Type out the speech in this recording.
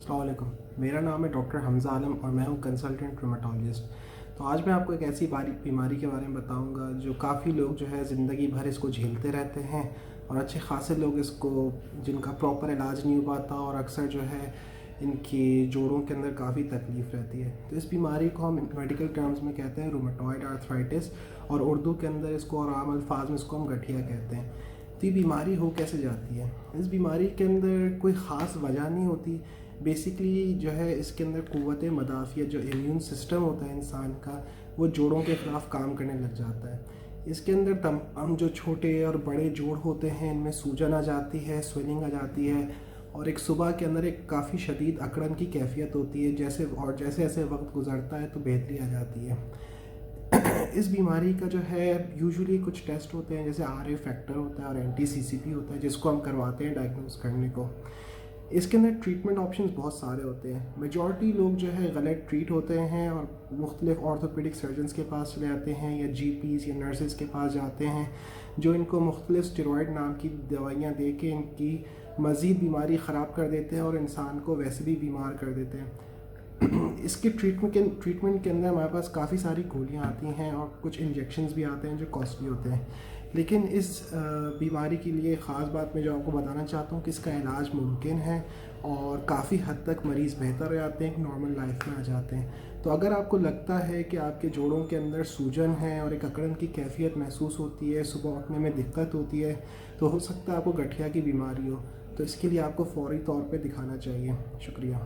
अस्सलाम वालेकुम। मेरा नाम है डॉक्टर हमज़ा आलम और मैं हूँ कंसल्टेंट रूमेटोलॉजिस्ट। तो आज मैं आपको एक ऐसी बीमारी के बारे में बताऊँगा जो काफ़ी लोग जो है ज़िंदगी भर इसको झेलते रहते हैं और अच्छे खासे लोग इसको जिनका प्रॉपर इलाज नहीं हो पाता और अक्सर जो है इनके जोड़ों के अंदर काफ़ी तकलीफ़ रहती है। तो इस बीमारी को हम मेडिकल टर्म्स में कहते हैं रूमेटॉइड आर्थराइटिस और उर्दू के अंदर इसको और आम अल्फाज में इसको हम गठिया कहते हैं। तो ये बीमारी हो कैसे जाती है? इस बीमारी के अंदर कोई ख़ास वजह नहीं होती। बेसिकली जो है इसके अंदर क़ुव्वत मदाफ़ियत जो इम्यून सिस्टम होता है इंसान का, वो जोड़ों के ख़िलाफ़ काम करने लग जाता है। इसके अंदर तमाम जो छोटे और बड़े जोड़ होते हैं इनमें सूजन आ जाती है, स्वेलिंग आ जाती है और एक सुबह के अंदर एक काफ़ी शदीद अकड़न की कैफियत होती है। जैसे जैसे वक्त गुजरता है तो बेहतरी आ जाती है। इस बीमारी का जो है यूजुअली कुछ टेस्ट होते हैं, जैसे RA फैक्टर होता है और NT-CCP होता है, जिसको हम करवाते हैं डायग्नोस करने को। इसके अंदर ट्रीटमेंट ऑप्शंस बहुत सारे होते हैं। मेजॉरिटी लोग जो है गलत ट्रीट होते हैं और मुख्तलिफ ऑर्थोपेडिक सर्जन्स के पास चले जाते हैं या GPs या नर्सेज के पास जाते हैं, जो इनको मुख्तलिफ स्टेरॉयड नाम की दवाइयाँ दे के इनकी मज़ीद बीमारी ख़राब कर देते हैं और इंसान को वैसे भी बीमार कर देते हैं। इसके ट्रीटमेंट के अंदर हमारे पास काफ़ी सारी गोलियाँ आती हैं और कुछ इंजेक्शंस भी आते हैं जो कॉस्टली होते हैं। लेकिन इस बीमारी के लिए ख़ास बात मैं जो आपको बताना चाहता हूँ कि इसका इलाज मुमकिन है और काफ़ी हद तक मरीज़ बेहतर हो जाते हैं, एक नॉर्मल लाइफ में आ जाते हैं। तो अगर आपको लगता है कि आपके जोड़ों के अंदर सूजन है और एक अकड़न की कैफियत महसूस होती है, सुबह उठने में दिक्कत होती है, तो हो सकता है आपको गठिया की बीमारी हो। तो इसके लिए आपको फ़ौरी तौर पे दिखाना चाहिए। शुक्रिया।